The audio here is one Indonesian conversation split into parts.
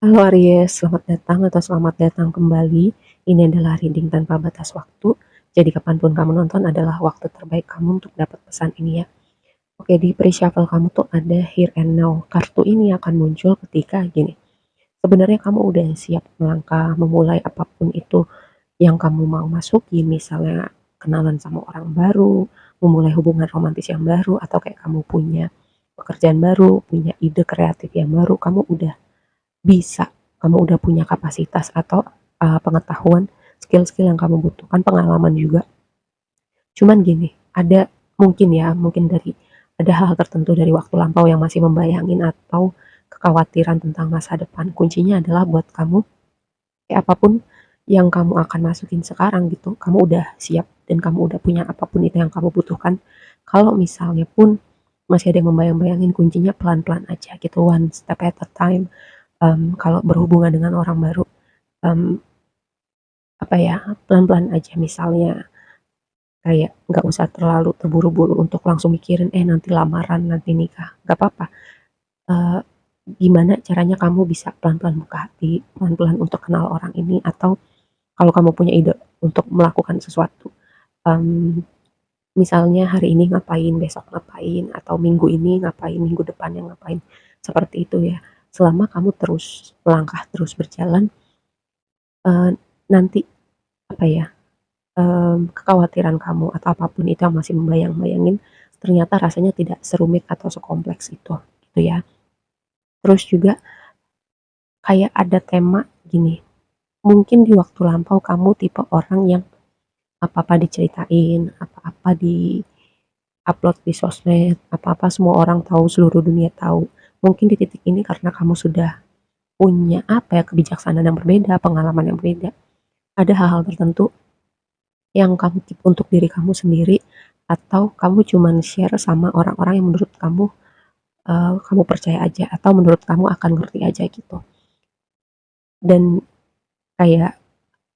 Halo Aries, selamat datang atau selamat datang kembali. Ini adalah reading tanpa batas waktu. Jadi kapanpun kamu nonton adalah waktu terbaik kamu untuk dapat pesan ini ya. Oke, di pre-shuffle kamu tuh ada Here and Now. Kartu ini akan muncul ketika gini. Sebenarnya kamu udah siap melangkah, memulai apapun itu yang kamu mau masuki. Misalnya kenalan sama orang baru, memulai hubungan romantis yang baru, atau kayak kamu punya pekerjaan baru, punya ide kreatif yang baru. Kamu udah bisa, kamu udah punya kapasitas atau pengetahuan, skill-skill yang kamu butuhkan, pengalaman juga. Cuman gini, ada mungkin ya, mungkin ada hal-hal tertentu dari waktu lampau yang masih membayangin atau kekhawatiran tentang masa depan. Kuncinya adalah buat kamu, kayak apapun yang kamu akan masukin sekarang gitu, kamu udah siap dan kamu udah punya apapun itu yang kamu butuhkan. Kalau misalnya pun masih ada yang membayang-bayangin, kuncinya pelan-pelan aja gitu, one step at a time. Kalau berhubungan dengan orang baru, um, apa ya, pelan-pelan aja, misalnya kayak nggak usah terlalu terburu-buru untuk langsung mikirin nanti lamaran, nanti nikah, nggak apa-apa. Eh, Gimana caranya kamu bisa pelan-pelan buka hati, pelan-pelan untuk kenal orang ini, atau kalau kamu punya ide untuk melakukan sesuatu, um, misalnya hari ini ngapain, besok ngapain, atau minggu ini ngapain, minggu depannya ngapain, seperti itu ya. Selama kamu terus melangkah, terus berjalan, eh, nanti apa ya, kekhawatiran kamu atau apapun itu yang masih membayang-bayangin, ternyata rasanya tidak serumit atau sekompleks itu, gitu ya. Terus juga kayak ada tema gini, mungkin di waktu lampau kamu tipe orang yang apa-apa diceritain, apa-apa di-upload di sosmed, apa-apa semua orang tahu, seluruh dunia tahu. Mungkin di titik ini karena kamu sudah punya apa ya, kebijaksanaan yang berbeda, pengalaman yang berbeda. Ada hal-hal tertentu yang kamu keep untuk diri kamu sendiri, atau kamu cuman share sama orang-orang yang menurut kamu kamu percaya aja, atau menurut kamu akan ngerti aja gitu. Dan kayak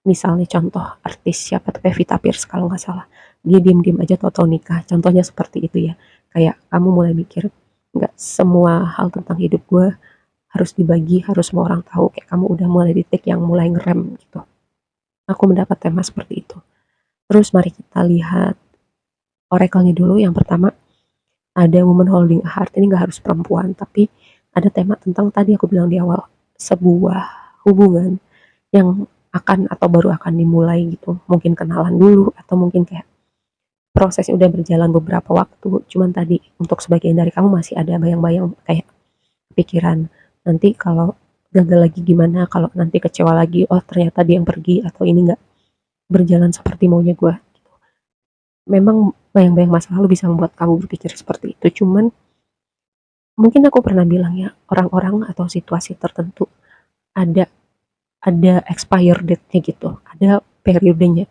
misalnya contoh artis siapa tuh, Pevita Pierce kalau nggak salah, dia diem-diem aja tahu nikah, contohnya seperti itu ya. Kayak kamu mulai mikir, nggak semua hal tentang hidup gue harus dibagi, harus semua orang tahu. Kayak kamu udah mulai di titik yang mulai ngerem gitu. Aku mendapat tema seperti itu. Terus mari kita lihat oracle-nya dulu. Yang pertama ada woman holding a heart. Ini nggak harus perempuan, tapi ada tema tentang tadi aku bilang di awal, sebuah hubungan yang akan atau baru akan dimulai gitu. Mungkin kenalan dulu, atau mungkin kayak prosesnya udah berjalan beberapa waktu. Cuman tadi untuk sebagian dari kamu masih ada bayang-bayang, kayak pikiran nanti kalau gagal lagi gimana, kalau nanti kecewa lagi, oh ternyata dia yang pergi, atau ini nggak berjalan seperti maunya gue. Memang bayang-bayang masa lalu bisa membuat kamu berpikir seperti itu. Cuman mungkin aku pernah bilang ya, orang-orang atau situasi tertentu ada expire date-nya gitu, ada periodenya.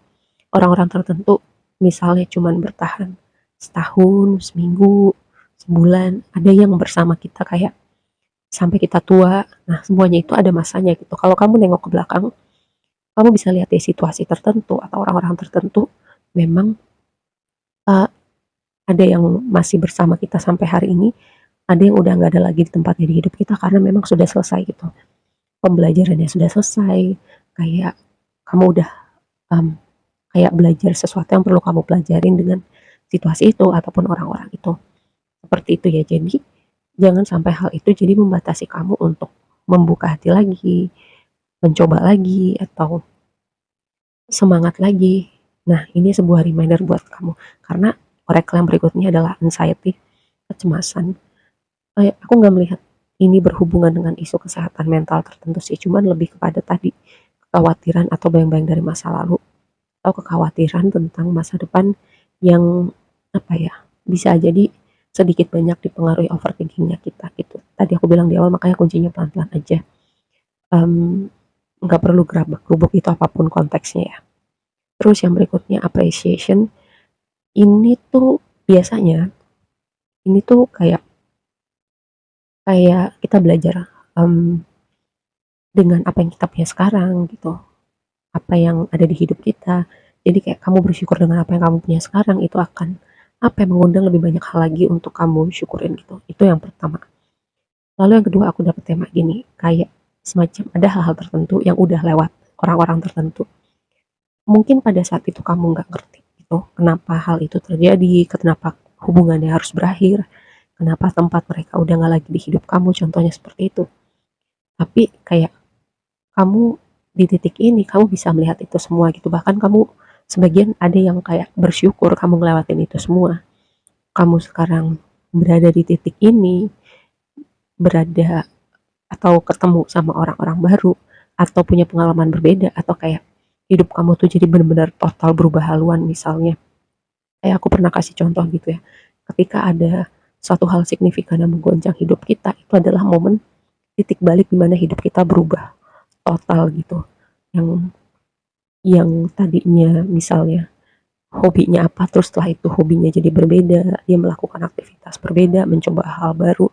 Orang-orang tertentu misalnya cuman bertahan setahun, seminggu, sebulan, ada yang bersama kita kayak sampai kita tua. Nah, semuanya itu ada masanya gitu. Kalau kamu nengok ke belakang, kamu bisa lihat di situasi tertentu atau orang-orang tertentu, memang uh, ada yang masih bersama kita sampai hari ini, ada yang udah nggak ada lagi di tempatnya di hidup kita karena memang sudah selesai gitu. Pembelajarannya sudah selesai, kayak kamu udah um, kayak belajar sesuatu yang perlu kamu pelajarin dengan situasi itu ataupun orang-orang itu. Seperti itu ya. Jadi jangan sampai hal itu jadi membatasi kamu untuk membuka hati lagi, mencoba lagi, atau semangat lagi. Nah, ini sebuah reminder buat kamu. Karena oracle yang berikutnya adalah anxiety, kecemasan. Aku nggak melihat ini berhubungan dengan isu kesehatan mental tertentu sih, cuman lebih kepada tadi kekhawatiran atau bayang-bayang dari masa lalu, atau kekhawatiran tentang masa depan yang apa ya, bisa jadi sedikit banyak dipengaruhi overthinkingnya kita gitu. Tadi aku bilang di awal, makanya kuncinya pelan-pelan aja. Em, nggak perlu gerabak-gerubuk itu apapun konteksnya ya. Terus yang berikutnya appreciation. Ini tuh biasanya, ini tuh kayak kayak kita belajar em, dengan apa yang kita punya sekarang gitu, apa yang ada di hidup kita. Jadi kayak kamu bersyukur dengan apa yang kamu punya sekarang, itu akan apa yang mengundang lebih banyak hal lagi untuk kamu syukurin gitu. Itu yang pertama. Lalu yang kedua aku dapet tema gini, kayak semacam ada hal-hal tertentu yang udah lewat, orang-orang tertentu. Mungkin pada saat itu kamu nggak ngerti gitu, kenapa hal itu terjadi, kenapa hubungannya harus berakhir, kenapa tempat mereka udah nggak lagi di hidup kamu, contohnya seperti itu. Tapi kayak kamu di titik ini, kamu bisa melihat itu semua gitu. Bahkan kamu sebagian ada yang kayak bersyukur kamu ngelewatin itu semua. Kamu sekarang berada di titik ini, berada atau ketemu sama orang-orang baru, atau punya pengalaman berbeda, atau kayak hidup kamu tuh jadi benar-benar total berubah haluan misalnya. Kayak aku pernah kasih contoh gitu ya. Ketika ada suatu hal signifikan yang menggoncang hidup kita, itu adalah momen titik balik di mana hidup kita berubah total gitu. Yang tadinya misalnya hobinya apa, terus setelah itu hobinya jadi berbeda, dia melakukan aktivitas berbeda, mencoba hal baru,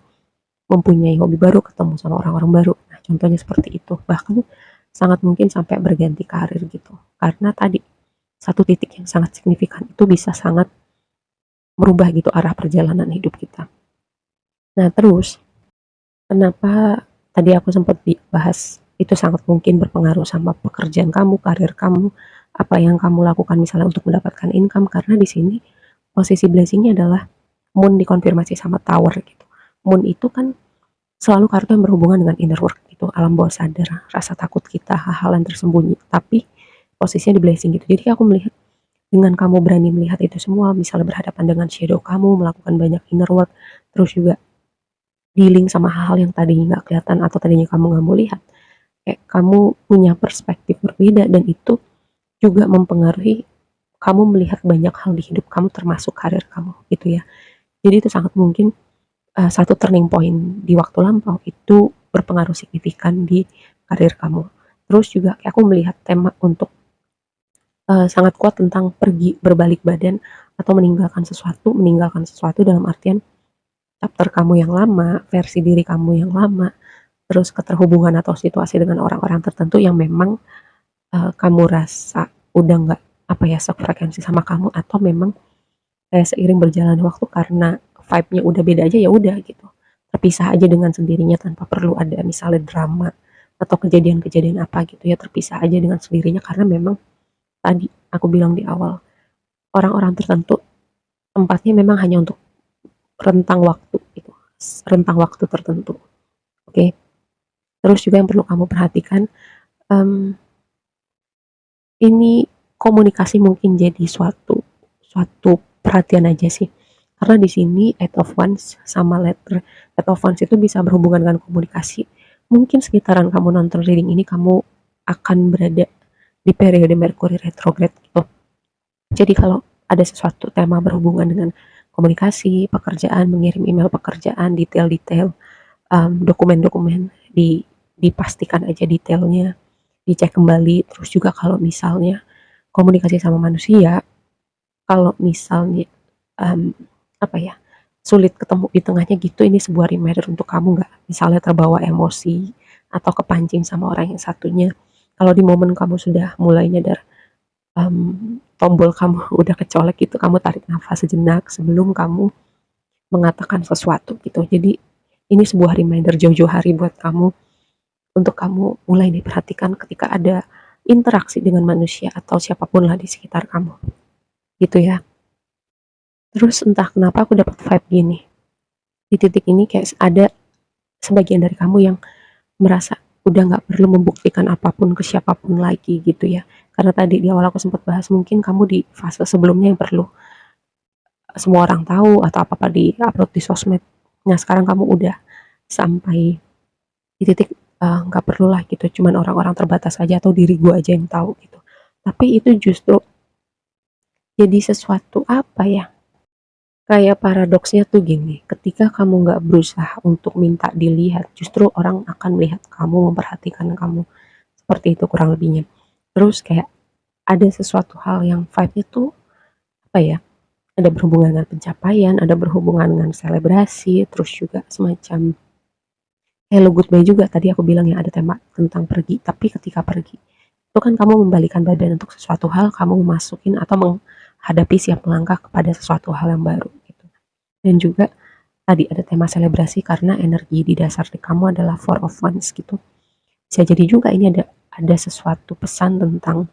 mempunyai hobi baru, ketemu sama orang-orang baru. Nah, contohnya seperti itu. Bahkan sangat mungkin sampai berganti karir gitu. Karena tadi satu titik yang sangat signifikan itu bisa sangat merubah gitu arah perjalanan hidup kita. Nah, terus kenapa tadi aku sempat bahas itu sangat mungkin berpengaruh sama pekerjaan kamu, karir kamu, apa yang kamu lakukan misalnya untuk mendapatkan income, karena di sini posisi blessingnya adalah moon dikonfirmasi sama tower gitu. Moon itu kan selalu kartu yang berhubungan dengan inner work gitu, alam bawah sadar, rasa takut kita, hal-hal yang tersembunyi, tapi posisinya di blessing gitu. Jadi aku melihat dengan kamu berani melihat itu semua, misalnya berhadapan dengan shadow kamu, melakukan banyak inner work, terus juga dealing sama hal-hal yang tadinya nggak kelihatan atau tadinya kamu nggak mau lihat, kayak kamu punya perspektif berbeda, dan itu juga mempengaruhi kamu melihat banyak hal di hidup kamu termasuk karir kamu gitu ya. Jadi itu sangat mungkin satu turning point di waktu lampau itu berpengaruh signifikan di karir kamu. Terus juga kayak aku melihat tema untuk sangat kuat tentang pergi, berbalik badan, atau meninggalkan sesuatu dalam artian chapter kamu yang lama, versi diri kamu yang lama, terus keterhubungan atau situasi dengan orang-orang tertentu yang memang kamu rasa udah nggak apa ya sefrekuensi sama kamu, atau memang kayak seiring berjalan waktu karena vibe-nya udah beda aja, ya udah gitu. Terpisah aja dengan sendirinya tanpa perlu ada misalnya drama atau kejadian-kejadian apa gitu ya, terpisah aja dengan sendirinya karena memang tadi aku bilang di awal, orang-orang tertentu tempatnya memang hanya untuk rentang waktu gitu, rentang waktu tertentu. Oke. Terus juga yang perlu kamu perhatikan, um, ini komunikasi mungkin jadi suatu suatu perhatian aja sih. Karena di sini Eight of Wands sama letter Eight of Wands itu bisa berhubungan dengan komunikasi. Mungkin sekitaran kamu nonton reading ini kamu akan berada di periode Mercury retrograde gitu. Jadi kalau ada sesuatu tema berhubungan dengan komunikasi, pekerjaan, mengirim email pekerjaan, detail-detail, dokumen-dokumen dipastikan aja detailnya, dicek kembali. Terus juga kalau misalnya komunikasi sama manusia, kalau misalnya um, apa ya sulit ketemu di tengahnya gitu, ini sebuah reminder untuk kamu nggak misalnya terbawa emosi atau kepancing sama orang yang satunya. Kalau di momen kamu sudah mulai nyadar tombol kamu udah kecolek gitu, kamu tarik nafas sejenak sebelum kamu mengatakan sesuatu gitu. Jadi ini sebuah reminder jauh-jauh hari buat kamu untuk kamu mulai diperhatikan ketika ada interaksi dengan manusia atau siapapun lah di sekitar kamu gitu ya. Terus entah kenapa aku dapat vibe gini, di titik ini kayak ada sebagian dari kamu yang merasa udah nggak perlu membuktikan apapun ke siapapun lagi gitu ya. Karena tadi di awal aku sempat bahas mungkin kamu di fase sebelumnya yang perlu semua orang tahu atau apa-apa di upload di sosmed. Nah sekarang kamu udah sampai di titik nggak perlu lah gitu, cuman orang-orang terbatas aja atau diri gue aja yang tahu gitu. Tapi itu justru jadi sesuatu apa ya, kayak paradoksnya tuh gini, ketika kamu nggak berusaha untuk minta dilihat, justru orang akan melihat kamu, memperhatikan kamu. Seperti itu kurang lebihnya. Terus kayak ada sesuatu hal yang vibe-nya tuh apa ya, ada berhubungan dengan pencapaian, ada berhubungan dengan selebrasi, terus juga semacam hello goodbye juga. Tadi aku bilang ya ada tema tentang pergi, tapi ketika pergi itu kan kamu membalikan badan untuk sesuatu hal, kamu memasukin atau menghadapi siap melangkah kepada sesuatu hal yang baru gitu. Dan juga tadi ada tema selebrasi karena energi di dasar di kamu adalah Four of Wands gitu. Bisa jadi juga ini ada sesuatu pesan tentang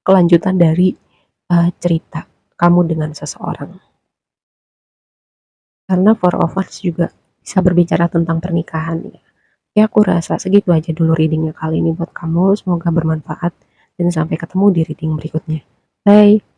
kelanjutan dari cerita kamu dengan seseorang. Karena Four of Wands juga bisa berbicara tentang pernikahan ya. Ya aku rasa segitu aja dulu readingnya kali ini buat kamu. Semoga bermanfaat dan sampai ketemu di reading berikutnya. Bye.